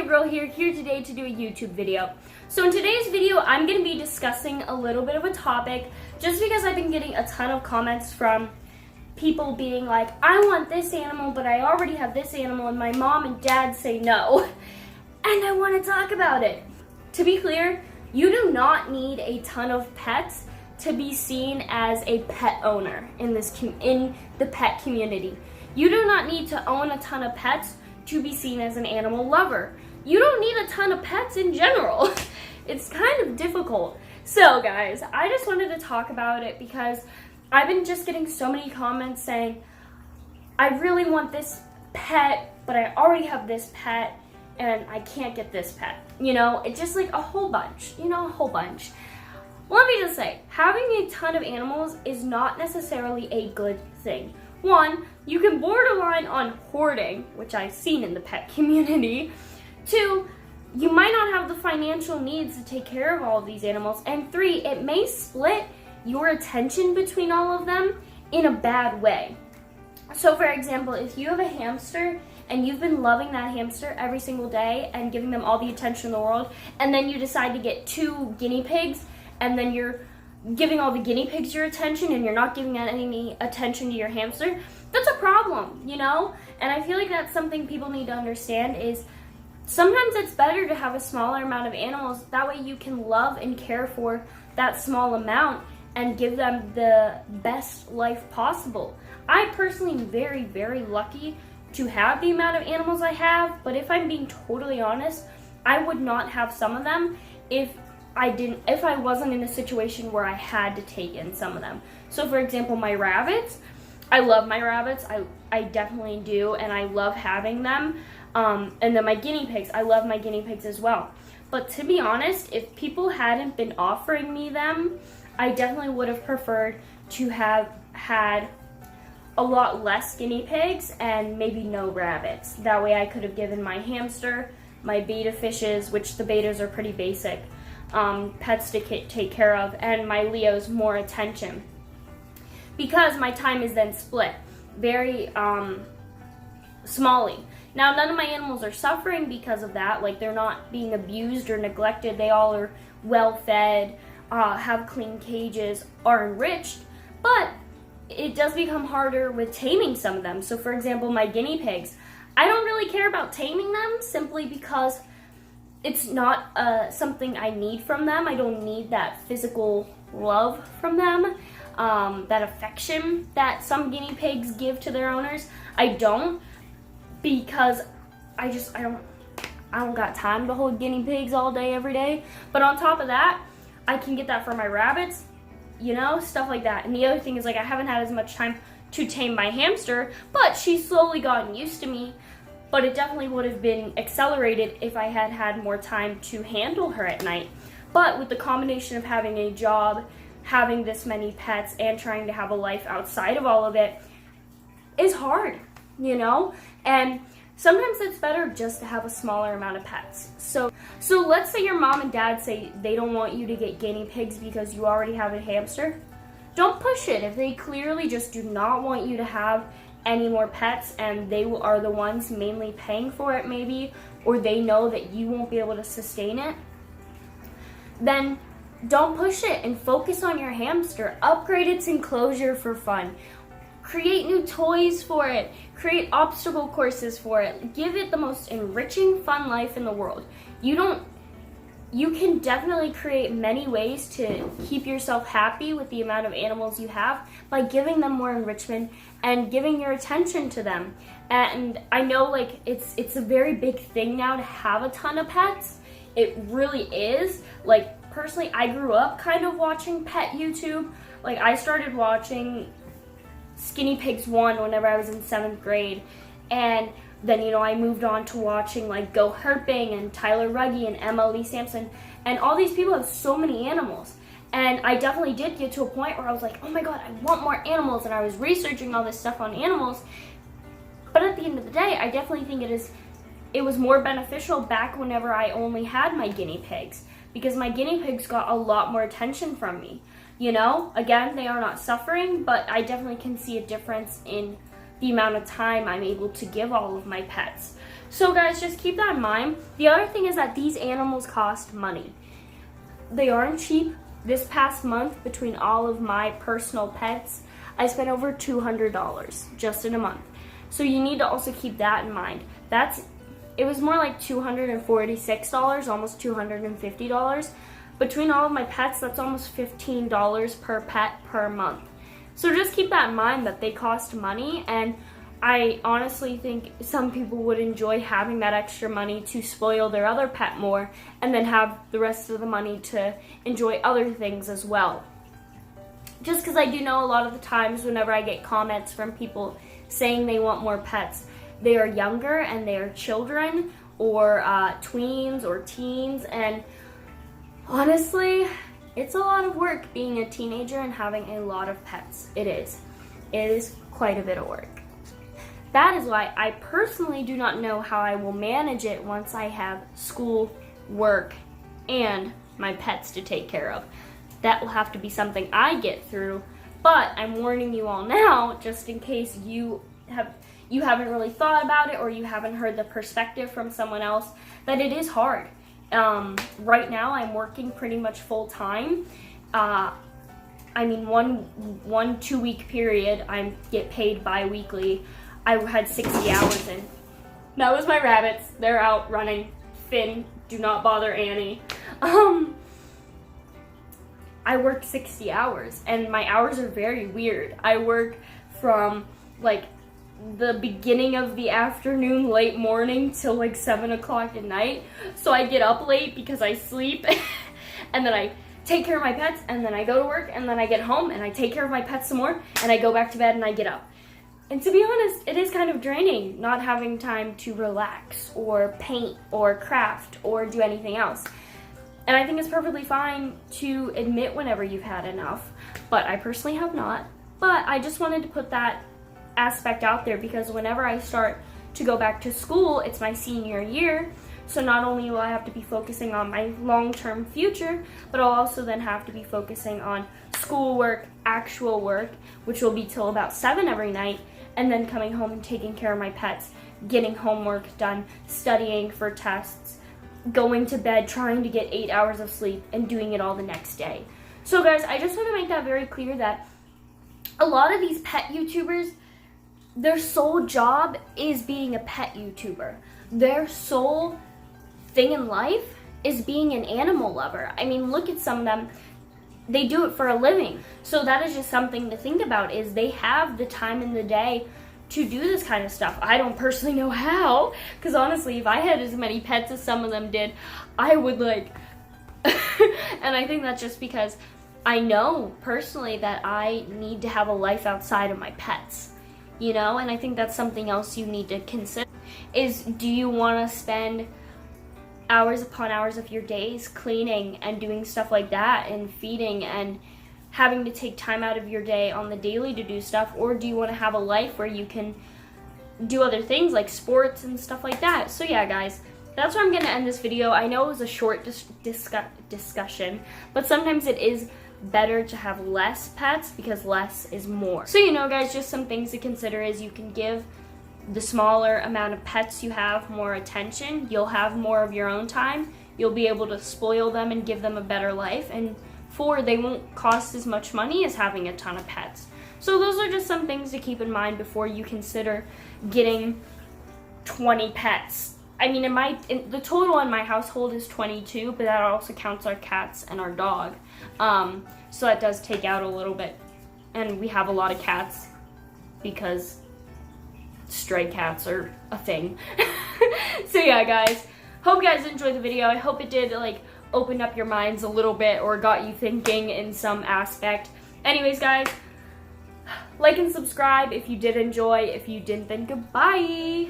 your girl here today to do a YouTube video. So in today's video, I'm going to be discussing a little bit of a topic just because I've been getting a ton of comments from people being like, I want this animal, but I already have this animal, and my mom and dad say no. And I want to talk about it. To be clear, you do not need a ton of pets to be seen as a pet owner in the pet community. You do not need to own a ton of pets to be seen as an animal lover. You don't need a ton of pets in general. It's kind of difficult. So guys, I just wanted to talk about it because I've been just getting so many comments saying, I really want this pet, but I already have this pet and I can't get this pet. You know, it's just like a whole bunch, a whole bunch. Let me just say, having a ton of animals is not necessarily a good thing. One, you can borderline on hoarding, which I've seen in the pet community. Two, you might not have the financial needs to take care of all of these animals. And three, it may split your attention between all of them in a bad way. So for example, if you have a hamster and you've been loving that hamster every single day and giving them all the attention in the world, and then you decide to get 2 guinea pigs, and then you're giving all the guinea pigs your attention and you're not giving any attention to your hamster, that's a problem, And I feel like that's something people need to understand is sometimes it's better to have a smaller amount of animals. That way you can love and care for that small amount and give them the best life possible. I personally am very, very lucky to have the amount of animals I have, but if I'm being totally honest, I would not have some of them if I wasn't in a situation where I had to take in some of them. So for example, my rabbits, I love my rabbits, I definitely do, and I love having them. And then my guinea pigs, I love my guinea pigs as well. But to be honest, if people hadn't been offering me them, I definitely would have preferred to have had a lot less guinea pigs and maybe no rabbits. That way I could have given my hamster, my betta fishes, which the bettas are pretty basic, pets to take care of, and my Leos more attention. Because my time is then split very smally. Now, none of my animals are suffering because of that. Like, they're not being abused or neglected. They all are well fed, have clean cages, are enriched, but it does become harder with taming some of them. So for example, my guinea pigs, I don't really care about taming them simply because it's not something I need from them. I don't need that physical love from them, that affection that some guinea pigs give to their owners. I don't, because I don't got time to hold guinea pigs all day, every day. But on top of that, I can get that for my rabbits, stuff like that. And the other thing is, like, I haven't had as much time to tame my hamster, but she's slowly gotten used to me. But it definitely would have been accelerated if I had had more time to handle her at night. But with the combination of having a job, having this many pets, and trying to have a life outside of all of it is hard, And sometimes it's better just to have a smaller amount of pets. So let's say your mom and dad say they don't want you to get guinea pigs because you already have a hamster. Don't push it. If they clearly just do not want you to have any more pets and they are the ones mainly paying for it maybe, or they know that you won't be able to sustain it, then don't push it and focus on your hamster. Upgrade its enclosure for fun. Create new toys for it. Create obstacle courses for it. Give it the most enriching, fun life in the world. You can definitely create many ways to keep yourself happy with the amount of animals you have by giving them more enrichment and giving your attention to them. And I know, like, it's a very big thing now to have a ton of pets. It really is. Like, personally, I grew up kind of watching pet YouTube. Like, I started watching Skinny Pigs 1 whenever I was in 7th grade, and then I moved on to watching like Go Herping and Tyler Ruggie and Emma Lee Sampson, and all these people have so many animals. And I definitely did get to a point where I was like, oh my god, I want more animals, and I was researching all this stuff on animals. But at the end of the day, I definitely think it was more beneficial back whenever I only had my guinea pigs, because my guinea pigs got a lot more attention from me. Again, they are not suffering, but I definitely can see a difference in the amount of time I'm able to give all of my pets. So guys, just keep that in mind. The other thing is that these animals cost money. They aren't cheap. This past month, between all of my personal pets, I spent over $200 just in a month. So you need to also keep that in mind. It was more like $246, almost $250. Between all of my pets, that's almost $15 per pet per month. So just keep that in mind that they cost money, and I honestly think some people would enjoy having that extra money to spoil their other pet more and then have the rest of the money to enjoy other things as well. Just because I do know a lot of the times whenever I get comments from people saying they want more pets, they are younger and they are children or tweens or teens, and honestly, it's a lot of work being a teenager and having a lot of pets. It is. It is quite a bit of work. That is why I personally do not know how I will manage it once I have school, work, and my pets to take care of. That will have to be something I get through, but I'm warning you all now, just in case you haven't really thought about it or you haven't heard the perspective from someone else, that it is hard. Right now I'm working pretty much full time. I mean, one 2-week period, I get paid bi-weekly. I had 60 hours in. That was my rabbits. They're out running. Finn, do not bother Annie. I work 60 hours, and my hours are very weird. I work from like the beginning of the afternoon, late morning, till like 7 o'clock at night. So I get up late because I sleep, and then I take care of my pets, and then I go to work, and then I get home, and I take care of my pets some more, and I go back to bed, and I get up. And to be honest, it is kind of draining not having time to relax or paint or craft or do anything else. And I think it's perfectly fine to admit whenever you've had enough, but I personally have not. But I just wanted to put that aspect out there because whenever I start to go back to school, it's my senior year. So not only will I have to be focusing on my long-term future, but I'll also then have to be focusing on schoolwork, actual work, which will be till about 7 every night, and then coming home and taking care of my pets, getting homework done, studying for tests, going to bed, trying to get 8 hours of sleep, and doing it all the next day. So guys, I just want to make that very clear that a lot of these pet YouTubers, their sole job is being a pet YouTuber. Their sole thing in life is being an animal lover. I mean, look at some of them. They do it for a living. So that is just something to think about, is they have the time in the day to do this kind of stuff. I don't personally know how, because honestly, if I had as many pets as some of them did, I would like, and I think that's just because I know personally that I need to have a life outside of my pets, you know, and I think that's something else you need to consider, is do you want to spend hours upon hours of your days cleaning and doing stuff like that and feeding and having to take time out of your day on the daily to do stuff, or do you want to have a life where you can do other things like sports and stuff like that? So yeah, guys, that's where I'm going to end this video. I know it was a short discussion, but sometimes it is better to have less pets because less is more. So, you know, guys, just some things to consider is you can give the smaller amount of pets you have more attention. You'll have more of your own time. You'll be able to spoil them and give them a better life. And 4, they won't cost as much money as having a ton of pets. So those are just some things to keep in mind before you consider getting 20 pets. I mean, the total in my household is 22, but that also counts our cats and our dog. So that does take out a little bit. And we have a lot of cats because stray cats are a thing. So yeah, guys, hope you guys enjoyed the video. I hope it did like open up your minds a little bit or got you thinking in some aspect. Anyways, guys, like and subscribe if you did enjoy. If you didn't, then goodbye.